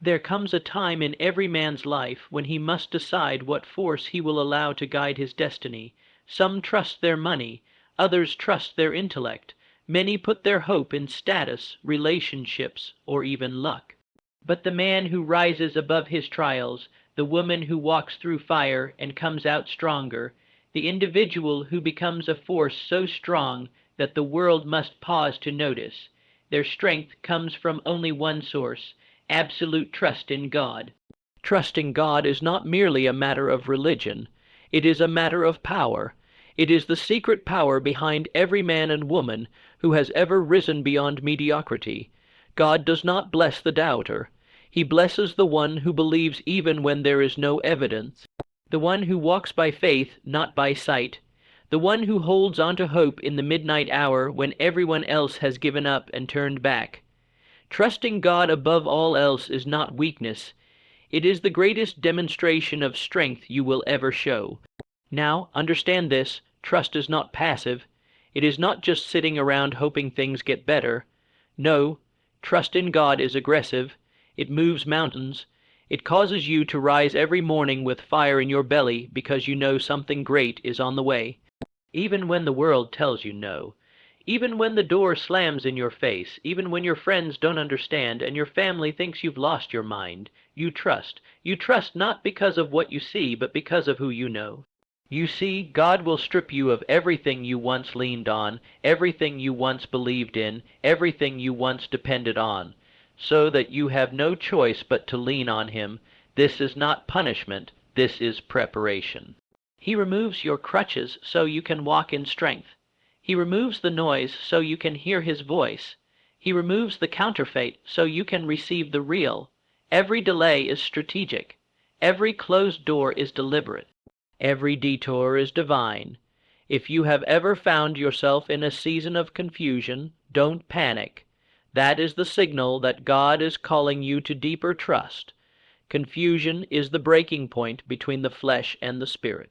There comes a time in every man's life when he must decide what force he will allow to guide his destiny. Some trust their money, others trust their intellect. Many put their hope in status, relationships, or even luck. But the man who rises above his trials, the woman who walks through fire and comes out stronger, the individual who becomes a force so strong that the world must pause to notice, their strength comes from only one source: absolute trust in God. Trusting God is not merely a matter of religion. It is a matter of power. It is the secret power behind every man and woman who has ever risen beyond mediocrity. God does not bless the doubter. He blesses the one who believes even when there is no evidence, the one who walks by faith, not by sight, the one who holds on to hope in the midnight hour when everyone else has given up and turned back. Trusting God above all else is not weakness. It is the greatest demonstration of strength you will ever show. Now, understand this: trust is not passive. It is not just sitting around hoping things get better. No, trust in God is aggressive. It moves mountains. It causes you to rise every morning with fire in your belly because you know something great is on the way. Even when the world tells you no. Even when the door slams in your face, even when your friends don't understand and your family thinks you've lost your mind, you trust. You trust not because of what you see, but because of who you know. You see, God will strip you of everything you once leaned on, everything you once believed in, everything you once depended on, so that you have no choice but to lean on Him. This is not punishment, this is preparation. He removes your crutches so you can walk in strength. He removes the noise so you can hear His voice. He removes the counterfeit so you can receive the real. Every delay is strategic. Every closed door is deliberate. Every detour is divine. If you have ever found yourself in a season of confusion, don't panic. That is the signal that God is calling you to deeper trust. Confusion is the breaking point between the flesh and the spirit.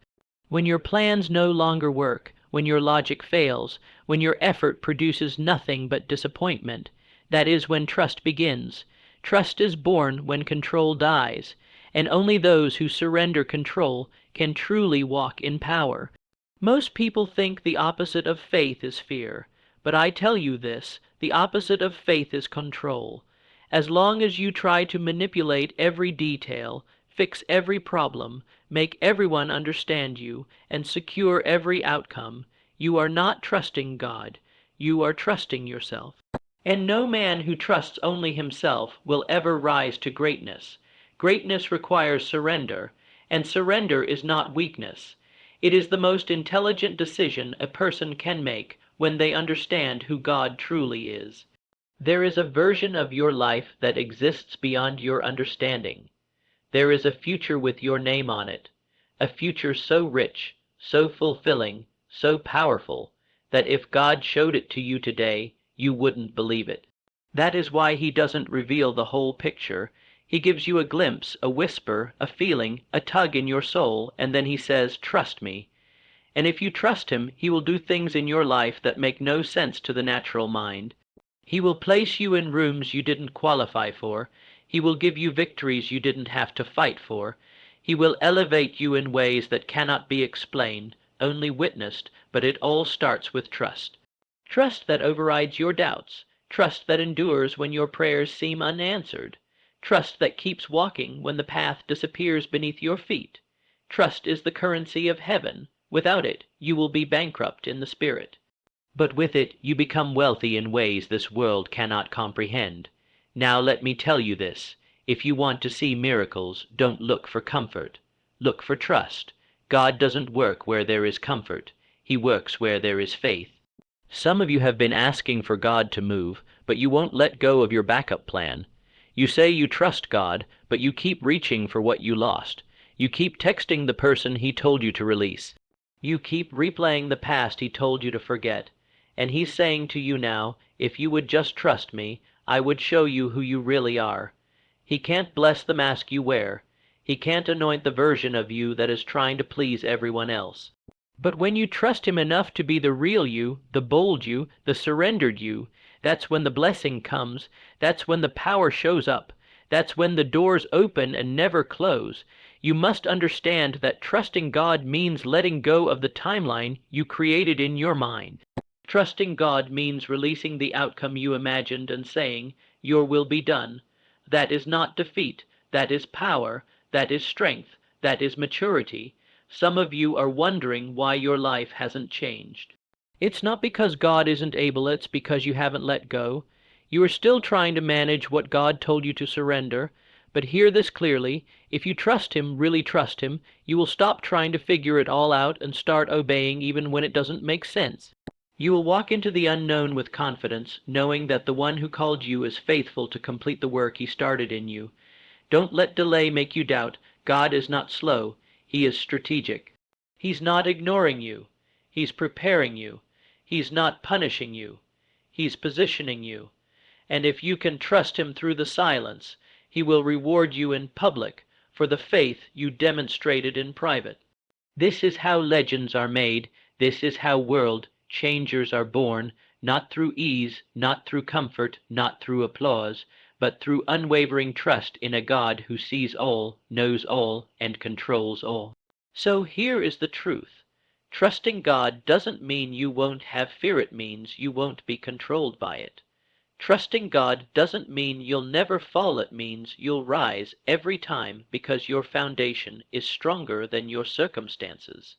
When your plans no longer work, when your logic fails, when your effort produces nothing but disappointment, that is when trust begins. Trust is born when control dies, and only those who surrender control can truly walk in power. Most people think the opposite of faith is fear, but I tell you this: the opposite of faith is control. As long as you try to manipulate every detail, fix every problem, make everyone understand you, and secure every outcome, you are not trusting God, you are trusting yourself. And no man who trusts only himself will ever rise to greatness. Greatness requires surrender, and surrender is not weakness. It is the most intelligent decision a person can make when they understand who God truly is. There is a version of your life that exists beyond your understanding. There is a future with your name on it, a future so rich, so fulfilling, so powerful, that if God showed it to you today, you wouldn't believe it. That is why He doesn't reveal the whole picture. He gives you a glimpse, a whisper, a feeling, a tug in your soul, and then He says, "Trust me." And if you trust Him, He will do things in your life that make no sense to the natural mind. He will place you in rooms you didn't qualify for. He will give you victories you didn't have to fight for. He will elevate you in ways that cannot be explained, only witnessed, but it all starts with trust. Trust that overrides your doubts. Trust that endures when your prayers seem unanswered. Trust that keeps walking when the path disappears beneath your feet. Trust is the currency of heaven. Without it, you will be bankrupt in the spirit. But with it, you become wealthy in ways this world cannot comprehend. Now let me tell you this: if you want to see miracles, don't look for comfort. Look for trust. God doesn't work where there is comfort. He works where there is faith. Some of you have been asking for God to move, but you won't let go of your backup plan. You say you trust God, but you keep reaching for what you lost. You keep texting the person He told you to release. You keep replaying the past He told you to forget. And He's saying to you now, if you would just trust me, I would show you who you really are. He can't bless the mask you wear. He can't anoint the version of you that is trying to please everyone else. But when you trust Him enough to be the real you, the bold you, the surrendered you, that's when the blessing comes, that's when the power shows up, That's when the doors open and never close. You must understand that trusting God means letting go of the timeline you created in your mind. Trusting God means releasing the outcome you imagined and saying, "Your will be done." That is not defeat. That is power. That is strength. That is maturity. Some of you are wondering why your life hasn't changed. It's not because God isn't able, it's because you haven't let go. You are still trying to manage what God told you to surrender. But hear this clearly: if you trust Him, really trust Him, you will stop trying to figure it all out and start obeying even when it doesn't make sense. You will walk into the unknown with confidence, knowing that the one who called you is faithful to complete the work He started in you. Don't let delay make you doubt. God is not slow. He is strategic. He's not ignoring you. He's preparing you. He's not punishing you. He's positioning you. And if you can trust Him through the silence, He will reward you in public for the faith you demonstrated in private. This is how legends are made. This is how world changers are born, not through ease, not through comfort, not through applause, but through unwavering trust in a God who sees all, knows all, and controls all. So here is the truth. Trusting God doesn't mean you won't have fear, it means you won't be controlled by it. Trusting God doesn't mean you'll never fall, it means you'll rise every time because your foundation is stronger than your circumstances.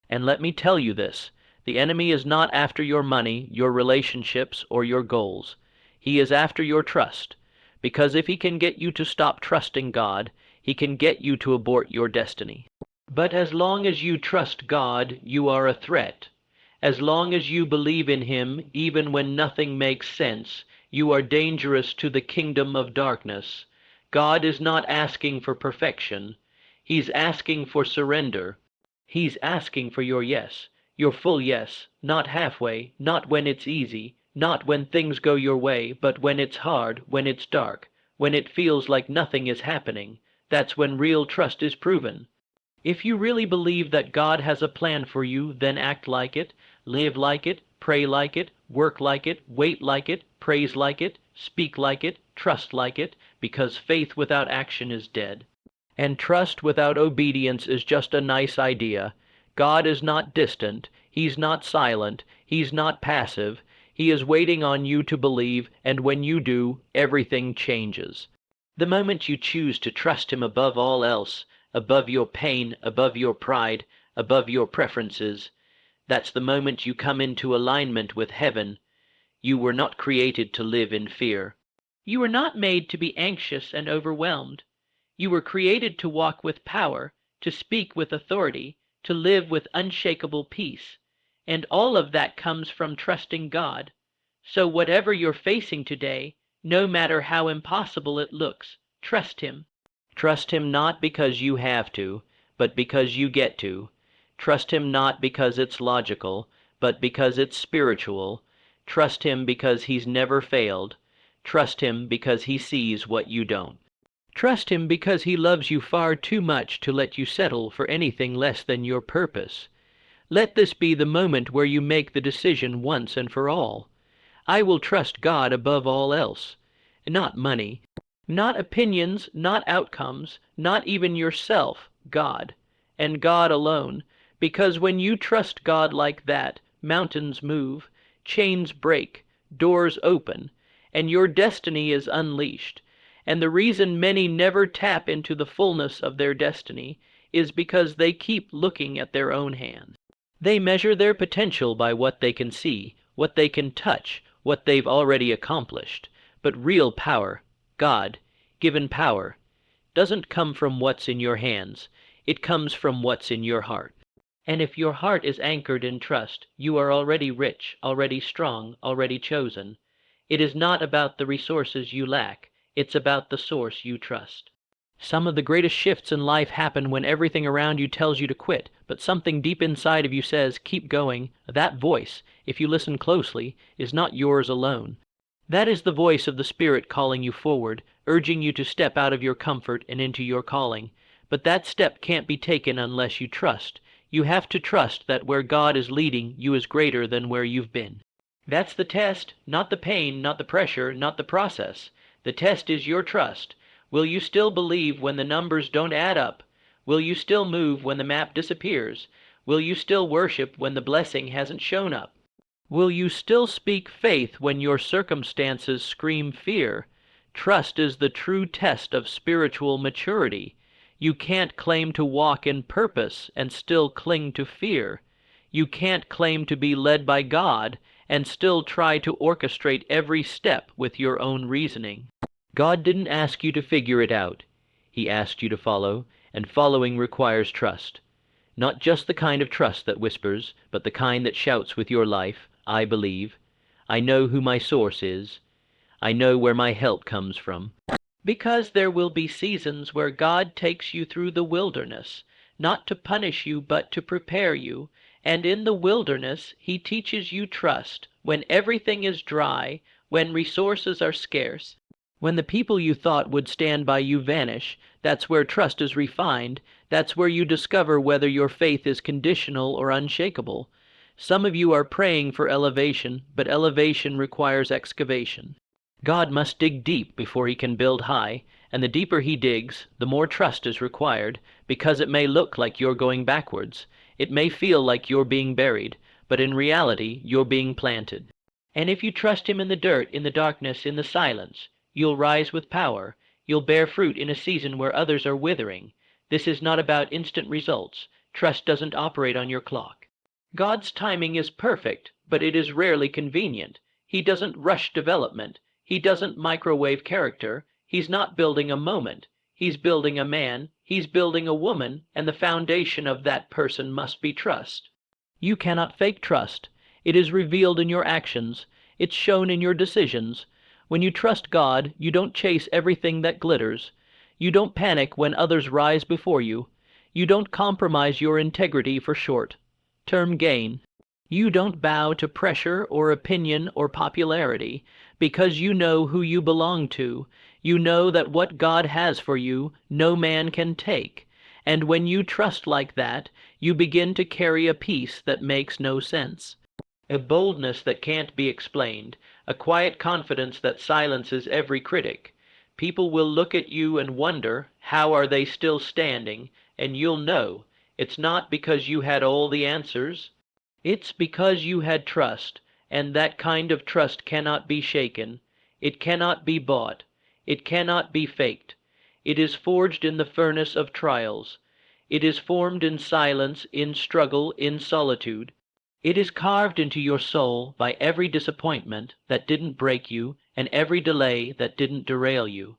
And let me tell you this, the enemy is not after your money, your relationships, or your goals. He is after your trust, because if he can get you to stop trusting God, he can get you to abort your destiny. But as long as you trust God, you are a threat. As long as you believe in Him, even when nothing makes sense, you are dangerous to the kingdom of darkness. God is not asking for perfection. He's asking for surrender. He's asking for your yes, your full yes, not halfway, not when it's easy, not when things go your way, but when it's hard, when it's dark, when it feels like nothing is happening. That's when real trust is proven. If you really believe that God has a plan for you, then act like it, live like it, pray like it, work like it, wait like it, praise like it, speak like it, trust like it, because faith without action is dead. And trust without obedience is just a nice idea. God is not distant. He's not silent. He's not passive. He is waiting on you to believe, and when you do, everything changes. The moment you choose to trust Him above all else, above your pain, above your pride, above your preferences, that's the moment you come into alignment with heaven. You were not created to live in fear. You were not made to be anxious and overwhelmed. You were created to walk with power, to speak with authority, to live with unshakable peace. And all of that comes from trusting God. So whatever you're facing today, no matter how impossible it looks, trust Him. Trust Him not because you have to, but because you get to. Trust Him not because it's logical, but because it's spiritual. Trust Him because He's never failed. Trust Him because He sees what you don't. Trust Him because He loves you far too much to let you settle for anything less than your purpose. Let this be the moment where you make the decision once and for all. I will trust God above all else. Not money, not opinions, not outcomes, not even yourself, God, and God alone, because when you trust God like that, mountains move, chains break, doors open, and your destiny is unleashed. And the reason many never tap into the fullness of their destiny is because they keep looking at their own hands. They measure their potential by what they can see, what they can touch, what they've already accomplished. But real power, God-given power, doesn't come from what's in your hands. It comes from what's in your heart. And if your heart is anchored in trust, you are already rich, already strong, already chosen. It is not about the resources you lack. It's about the source you trust. Some of the greatest shifts in life happen when everything around you tells you to quit, but something deep inside of you says, keep going. That voice, if you listen closely, is not yours alone. That is the voice of the Spirit calling you forward, urging you to step out of your comfort and into your calling. But that step can't be taken unless you trust. You have to trust that where God is leading you is greater than where you've been. That's the test, not the pain, not the pressure, not the process. The test is your trust. Will you still believe when the numbers don't add up? Will you still move when the map disappears? Will you still worship when the blessing hasn't shown up? Will you still speak faith when your circumstances scream fear? Trust is the true test of spiritual maturity. You can't claim to walk in purpose and still cling to fear. You can't claim to be led by God and still try to orchestrate every step with your own reasoning. God didn't ask you to figure it out. He asked you to follow, and following requires trust. Not just the kind of trust that whispers, but the kind that shouts with your life, I believe. I know who my source is. I know where my help comes from. Because there will be seasons where God takes you through the wilderness, not to punish you but to prepare you, and in the wilderness He teaches you trust when everything is dry, when resources are scarce. When the people you thought would stand by you vanish, that's where trust is refined. That's where you discover whether your faith is conditional or unshakable. Some of you are praying for elevation, but elevation requires excavation. God must dig deep before He can build high, and the deeper He digs, the more trust is required, because it may look like you're going backwards. It may feel like you're being buried, but in reality, you're being planted. And if you trust Him in the dirt, in the darkness, in the silence, you'll rise with power. You'll bear fruit in a season where others are withering. This is not about instant results. Trust doesn't operate on your clock. God's timing is perfect, but it is rarely convenient. He doesn't rush development. He doesn't microwave character. He's not building a moment. He's building a man. He's building a woman, and the foundation of that person must be trust. You cannot fake trust. It is revealed in your actions. It's shown in your decisions. When you trust God, you don't chase everything that glitters. You don't panic when others rise before you. You don't compromise your integrity for short-term gain. You don't bow to pressure or opinion or popularity, because you know who you belong to. You know that what God has for you, no man can take. And when you trust like that, you begin to carry a peace that makes no sense. A boldness that can't be explained, a quiet confidence that silences every critic. People will look at you and wonder, how are they still standing? And you'll know, it's not because you had all the answers. It's because you had trust, and that kind of trust cannot be shaken. It cannot be bought. It cannot be faked. It is forged in the furnace of trials. It is formed in silence, in struggle, in solitude. It is carved into your soul by every disappointment that didn't break you and every delay that didn't derail you.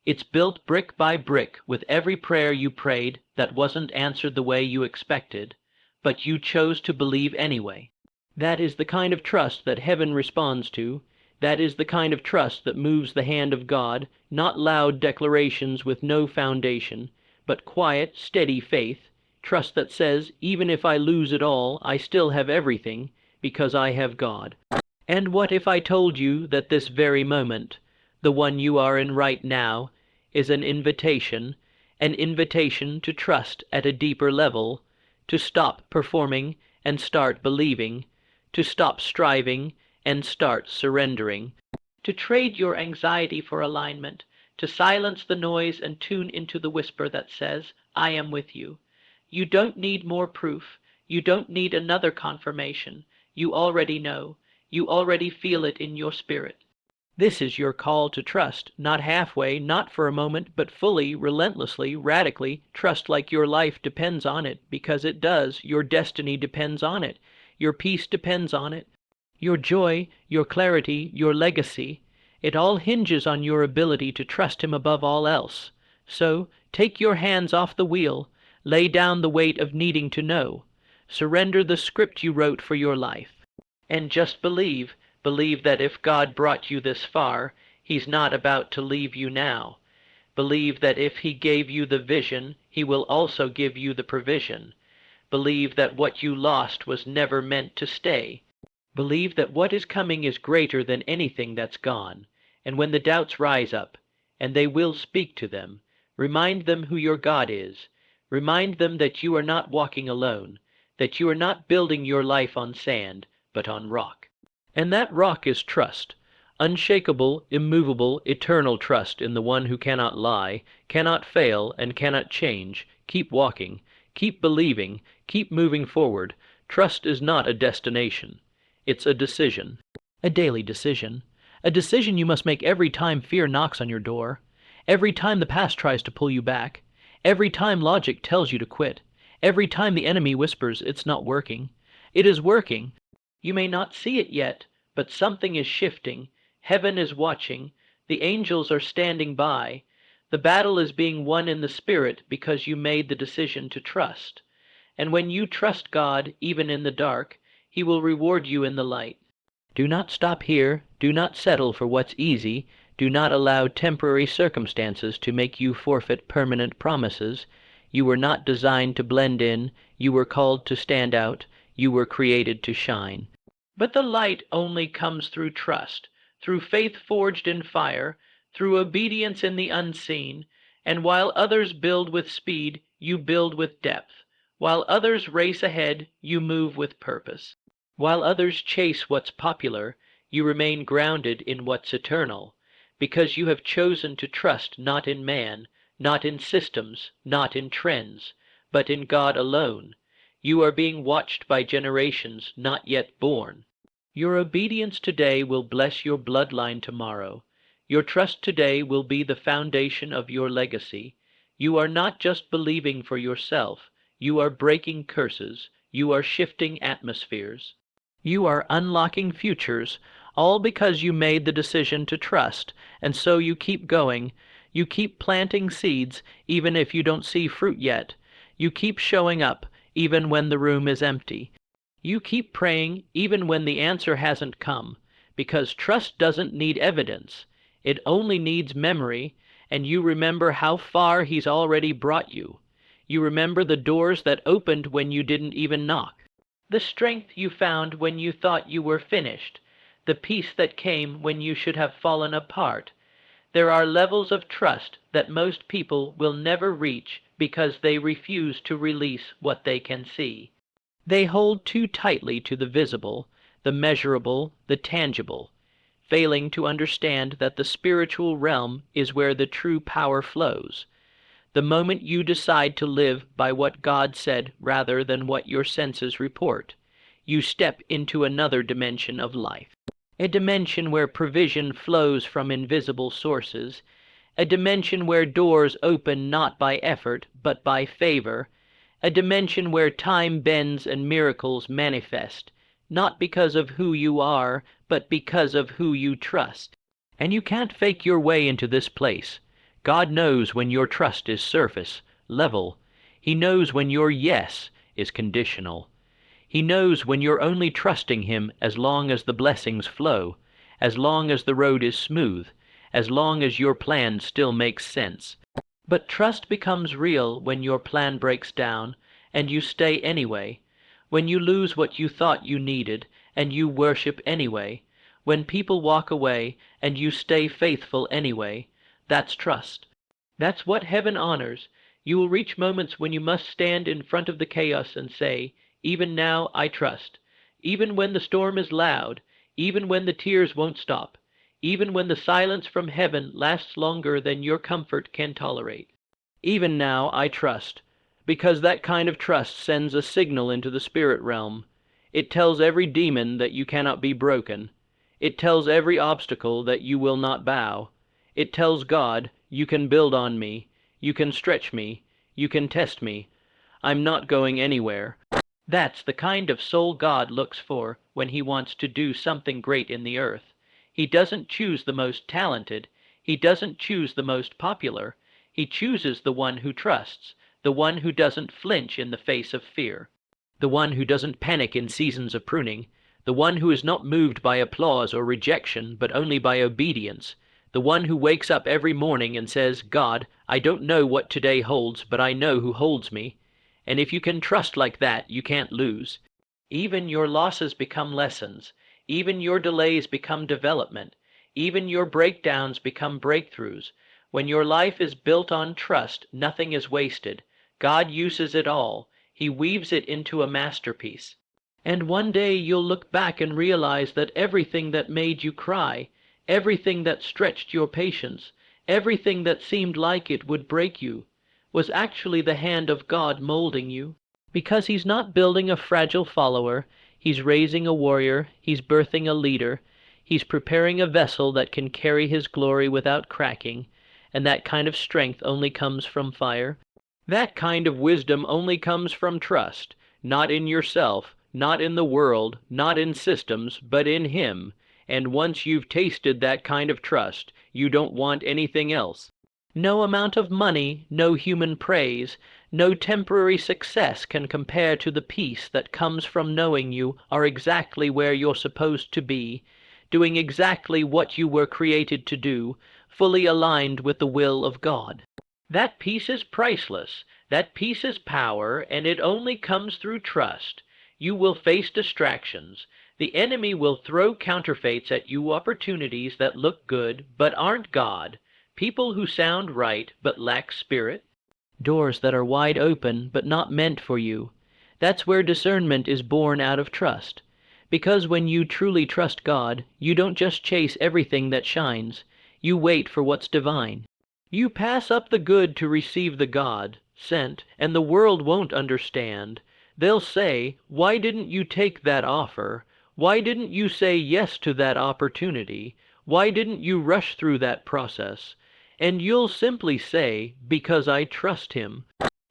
It's built brick by brick with every prayer you prayed that wasn't answered the way you expected, but you chose to believe anyway. That is the kind of trust that heaven responds to. That is the kind of trust that moves the hand of God, not loud declarations with no foundation, but quiet, steady faith. Trust that says, even if I lose it all, I still have everything, because I have God. And what if I told you that this very moment, the one you are in right now, is an invitation to trust at a deeper level, to stop performing and start believing, to stop striving and start surrendering, to trade your anxiety for alignment, to silence the noise and tune into the whisper that says, I am with you. You don't need more proof. You don't need another confirmation. You already know. You already feel it in your spirit. This is your call to trust, not halfway, not for a moment, but fully, relentlessly, radically. Trust like your life depends on it, because it does. Your destiny depends on it. Your peace depends on it. Your joy, your clarity, your legacy. It all hinges on your ability to trust Him above all else. So, take your hands off the wheel. Lay down the weight of needing to know. Surrender the script you wrote for your life. And just believe that if God brought you this far, He's not about to leave you now. Believe that if He gave you the vision, He will also give you the provision. Believe that what you lost was never meant to stay. Believe that what is coming is greater than anything that's gone. And when the doubts rise up, and they will speak to them, remind them who your God is. Remind them that you are not walking alone, that you are not building your life on sand, but on rock. And that rock is trust, Unshakable, immovable, eternal trust in the one who cannot lie, cannot fail, and cannot change. Keep walking, keep believing, keep moving forward. Trust is not a destination. It's a decision. A daily decision. A decision you must make every time fear knocks on your door, every time the past tries to pull you back, every time logic tells you to quit, every time the enemy whispers it's not working. It is working. You may not see it yet, but something is shifting. Heaven is watching. The angels are standing by. The battle is being won in the spirit because you made the decision to trust. And when you trust God, even in the dark, He will reward you in the light. Do not stop here. Do not settle for what's easy. Do not allow temporary circumstances to make you forfeit permanent promises. You were not designed to blend in. You were called to stand out. You were created to shine. But the light only comes through trust, through faith forged in fire, through obedience in the unseen. And while others build with speed, you build with depth. While others race ahead, you move with purpose. While others chase what's popular, you remain grounded in what's eternal, because you have chosen to trust not in man, not in systems, not in trends, but in God alone. You are being watched by generations not yet born. Your obedience today will bless your bloodline tomorrow. Your trust today will be the foundation of your legacy. You are not just believing for yourself. You are breaking curses. You are shifting atmospheres. You are unlocking futures, all because you made the decision to trust, and so you keep going. You keep planting seeds, even if you don't see fruit yet. You keep showing up, even when the room is empty. You keep praying, even when the answer hasn't come, because trust doesn't need evidence. It only needs memory, and you remember how far He's already brought you. You remember the doors that opened when you didn't even knock. The strength you found when you thought you were finished, the peace that came when you should have fallen apart. There are levels of trust that most people will never reach because they refuse to release what they can see. They hold too tightly to the visible, the measurable, the tangible, failing to understand that the spiritual realm is where the true power flows. The moment you decide to live by what God said rather than what your senses report, you step into another dimension of life. A dimension where provision flows from invisible sources, a dimension where doors open not by effort but by favor, a dimension where time bends and miracles manifest, not because of who you are, but because of who you trust. And you can't fake your way into this place. God knows when your trust is surface, level. He knows when your yes is conditional. He knows when you're only trusting Him as long as the blessings flow, as long as the road is smooth, as long as your plan still makes sense. But trust becomes real when your plan breaks down, and you stay anyway, when you lose what you thought you needed, and you worship anyway, when people walk away, and you stay faithful anyway. That's trust. That's what heaven honors. You will reach moments when you must stand in front of the chaos and say, even now I trust. Even when the storm is loud, even when the tears won't stop, even when the silence from heaven lasts longer than your comfort can tolerate. Even now I trust, because that kind of trust sends a signal into the spirit realm. It tells every demon that you cannot be broken. It tells every obstacle that you will not bow. It tells God, you can build on me, you can stretch me, you can test me. I'm not going anywhere. That's the kind of soul God looks for when He wants to do something great in the earth. He doesn't choose the most talented. He doesn't choose the most popular. He chooses the one who trusts, the one who doesn't flinch in the face of fear, the one who doesn't panic in seasons of pruning, the one who is not moved by applause or rejection, but only by obedience, the one who wakes up every morning and says, God, I don't know what today holds, but I know who holds me. And if you can trust like that, you can't lose. Even your losses become lessons. Even your delays become development. Even your breakdowns become breakthroughs. When your life is built on trust, nothing is wasted. God uses it all. He weaves it into a masterpiece. And one day you'll look back and realize that everything that made you cry, Everything that stretched your patience, everything that seemed like it would break you, was actually the hand of God molding you. Because he's not building a fragile follower, he's raising a warrior, he's birthing a leader, he's preparing a vessel that can carry his glory without cracking, and that kind of strength only comes from fire. That kind of wisdom only comes from trust, not in yourself, not in the world, not in systems, but in him. And once you've tasted that kind of trust, you don't want anything else. No amount of money, no human praise, no temporary success can compare to the peace that comes from knowing you are exactly where you're supposed to be, doing exactly what you were created to do, fully aligned with the will of God. That peace is priceless, that peace is power, and it only comes through trust. You will face distractions. The enemy will throw counterfeits at you, opportunities that look good but aren't God, people who sound right but lack spirit, doors that are wide open but not meant for you. That's where discernment is born out of trust. Because when you truly trust God, you don't just chase everything that shines, you wait for what's divine. You pass up the good to receive the God sent, and the world won't understand. They'll say, "Why didn't you take that offer? Why didn't you say yes to that opportunity? Why didn't you rush through that process?" And you'll simply say, "Because I trust him."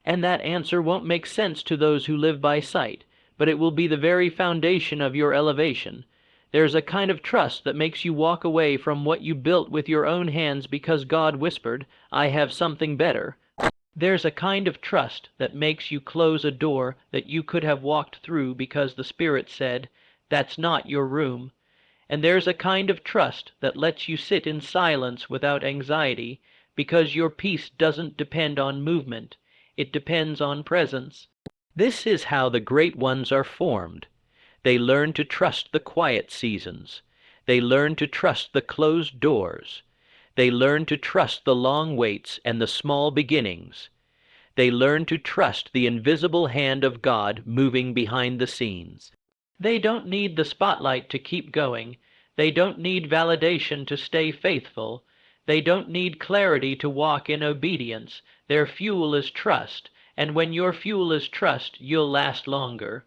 And that answer won't make sense to those who live by sight, but it will be the very foundation of your elevation. There's a kind of trust that makes you walk away from what you built with your own hands because God whispered, "I have something better." There's a kind of trust that makes you close a door that you could have walked through because the Spirit said, "That's not your room." And there's a kind of trust that lets you sit in silence without anxiety, because your peace doesn't depend on movement, it depends on presence. This is how the great ones are formed. They learn to trust the quiet seasons. They learn to trust the closed doors. They learn to trust the long waits and the small beginnings. They learn to trust the invisible hand of God moving behind the scenes. They don't need the spotlight to keep going. They don't need validation to stay faithful. They don't need clarity to walk in obedience. Their fuel is trust, and when your fuel is trust, you'll last longer.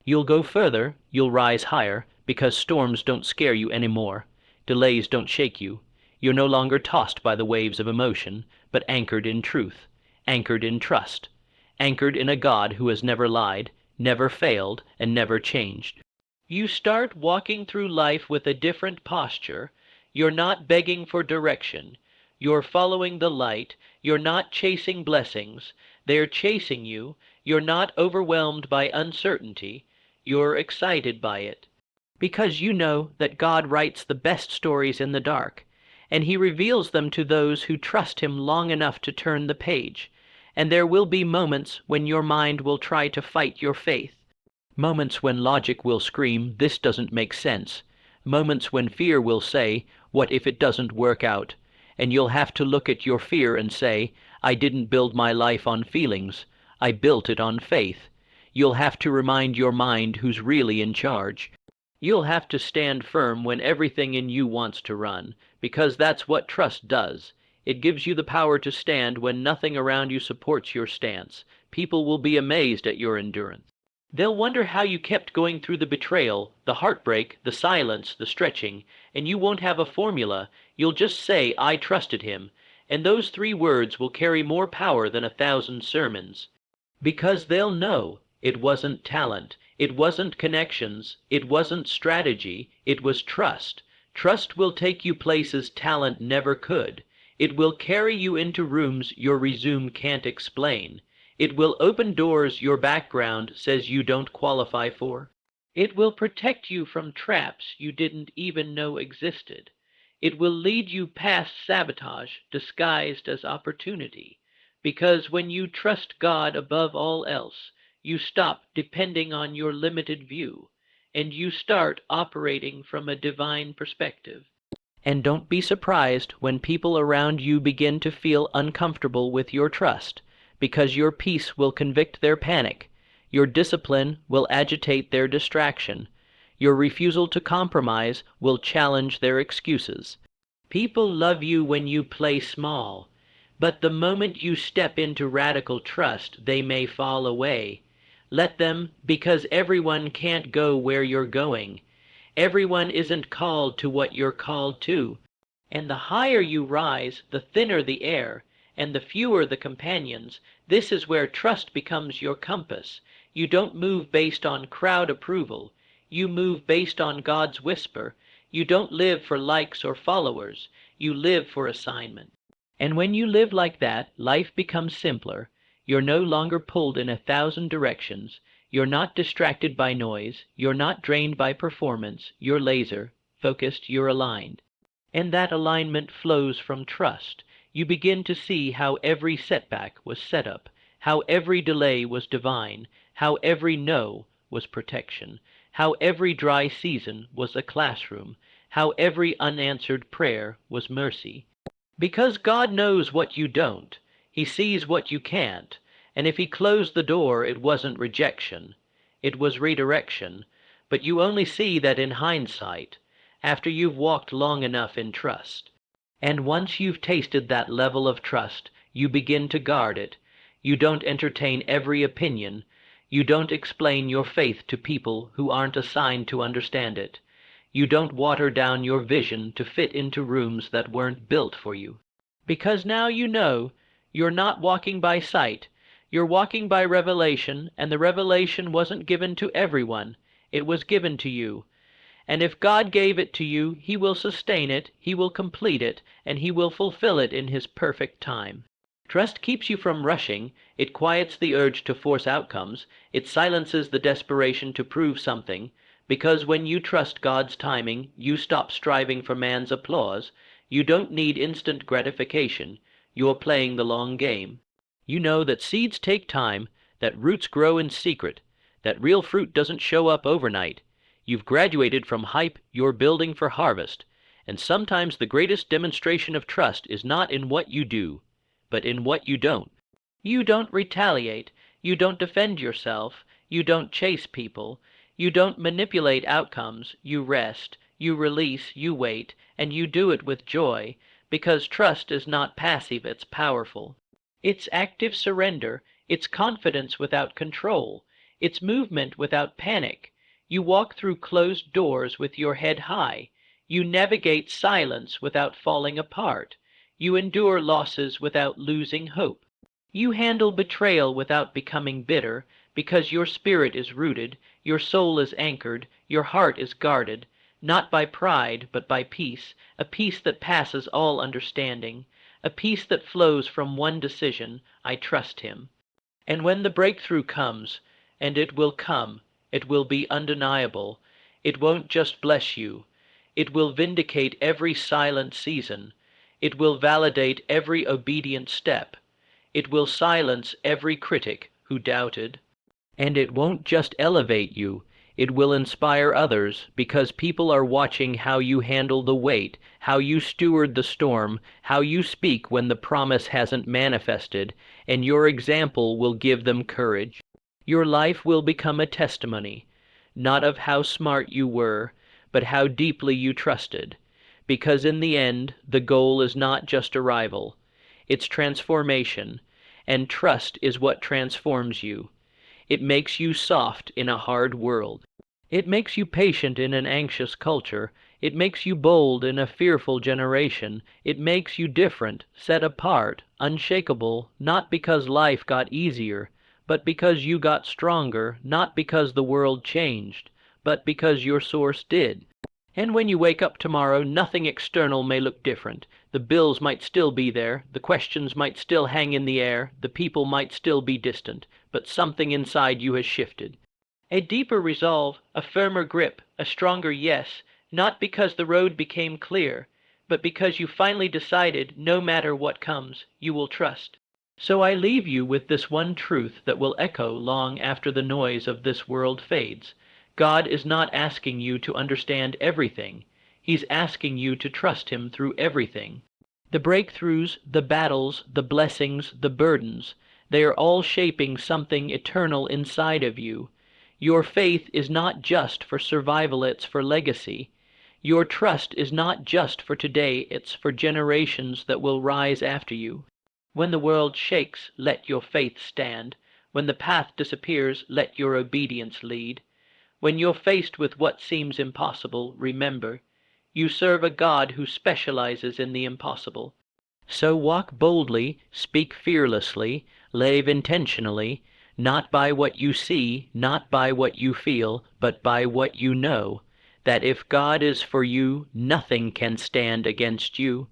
You'll go further, you'll rise higher, because storms don't scare you anymore. Delays don't shake you. You're no longer tossed by the waves of emotion, but anchored in truth, anchored in trust, anchored in a God who has never lied, never failed, and never changed. You start walking through life with a different posture. You're not begging for direction. You're following the light. You're not chasing blessings. They're chasing you. You're not overwhelmed by uncertainty. You're excited by it. Because you know that God writes the best stories in the dark, and he reveals them to those who trust him long enough to turn the page. And there will be moments when your mind will try to fight your faith. Moments when logic will scream, "This doesn't make sense." Moments when fear will say, "What if it doesn't work out?" And you'll have to look at your fear and say, "I didn't build my life on feelings. I built it on faith." You'll have to remind your mind who's really in charge. You'll have to stand firm when everything in you wants to run, because that's what trust does. It gives you the power to stand when nothing around you supports your stance. People will be amazed at your endurance. They'll wonder how you kept going through the betrayal, the heartbreak, the silence, the stretching, and you won't have a formula. You'll just say, "I trusted him," and those 3 words will carry more power than 1,000 sermons. Because they'll know it wasn't talent, it wasn't connections, it wasn't strategy, it was trust. Trust will take you places talent never could. It will carry you into rooms your resume can't explain. It will open doors your background says you don't qualify for. It will protect you from traps you didn't even know existed. It will lead you past sabotage disguised as opportunity. Because when you trust God above all else, you stop depending on your limited view, and you start operating from a divine perspective. And don't be surprised when people around you begin to feel uncomfortable with your trust, because your peace will convict their panic, your discipline will agitate their distraction, your refusal to compromise will challenge their excuses. People love you when you play small, but the moment you step into radical trust, they may fall away. Let them, because everyone can't go where you're going. Everyone isn't called to what you're called to. And the higher you rise, the thinner the air, and the fewer the companions. This is where trust becomes your compass. You don't move based on crowd approval. You move based on God's whisper. You don't live for likes or followers. You live for assignment. And when you live like that, life becomes simpler. You're no longer pulled in 1,000 directions. You're not distracted by noise. You're not drained by performance. You're laser focused. You're aligned. And that alignment flows from trust. You begin to see how every setback was set up, how every delay was divine, how every no was protection, how every dry season was a classroom, how every unanswered prayer was mercy. Because God knows what you don't, He sees what you can't, and if He closed the door, it wasn't rejection, it was redirection, but you only see that in hindsight, after you've walked long enough in trust. And once you've tasted that level of trust, you begin to guard it. You don't entertain every opinion. You don't explain your faith to people who aren't assigned to understand it. You don't water down your vision to fit into rooms that weren't built for you. Because now you know you're not walking by sight. You're walking by revelation, and the revelation wasn't given to everyone. It was given to you. And if God gave it to you, He will sustain it, He will complete it, and He will fulfill it in His perfect time. Trust keeps you from rushing. It quiets the urge to force outcomes. It silences the desperation to prove something. Because when you trust God's timing, you stop striving for man's applause. You don't need instant gratification. You're playing the long game. You know that seeds take time, that roots grow in secret, that real fruit doesn't show up overnight. You've graduated from hype, you're building for harvest. And sometimes the greatest demonstration of trust is not in what you do, but in what you don't. You don't retaliate. You don't defend yourself. You don't chase people. You don't manipulate outcomes. You rest. You release. You wait. And you do it with joy, because trust is not passive, it's powerful. It's active surrender. It's confidence without control. It's movement without panic. You walk through closed doors with your head high. You navigate silence without falling apart. You endure losses without losing hope. You handle betrayal without becoming bitter, because your spirit is rooted, your soul is anchored, your heart is guarded, not by pride, but by peace, a peace that passes all understanding, a peace that flows from one decision: I trust Him. And when the breakthrough comes, and it will come, it will be undeniable. It won't just bless you. It will vindicate every silent season. It will validate every obedient step. It will silence every critic who doubted. And it won't just elevate you. It will inspire others, because people are watching how you handle the weight, how you steward the storm, how you speak when the promise hasn't manifested, and your example will give them courage. Your life will become a testimony, not of how smart you were, but how deeply you trusted. Because in the end, the goal is not just arrival, it's transformation, and trust is what transforms you. It makes you soft in a hard world. It makes you patient in an anxious culture. It makes you bold in a fearful generation. It makes you different, set apart, unshakable, not because life got easier, but because you got stronger, not because the world changed, but because your source did. And when you wake up tomorrow, nothing external may look different. The bills might still be there, the questions might still hang in the air, the people might still be distant, but something inside you has shifted. A deeper resolve, a firmer grip, a stronger yes, not because the road became clear, but because you finally decided, no matter what comes, you will trust. So I leave you with this one truth that will echo long after the noise of this world fades. God is not asking you to understand everything. He's asking you to trust Him through everything. The breakthroughs, the battles, the blessings, the burdens, they are all shaping something eternal inside of you. Your faith is not just for survival, it's for legacy. Your trust is not just for today, it's for generations that will rise after you. When the world shakes, let your faith stand. When the path disappears, let your obedience lead. When you're faced with what seems impossible, remember, you serve a God who specializes in the impossible. So walk boldly, speak fearlessly, live intentionally, not by what you see, not by what you feel, but by what you know, that if God is for you, nothing can stand against you.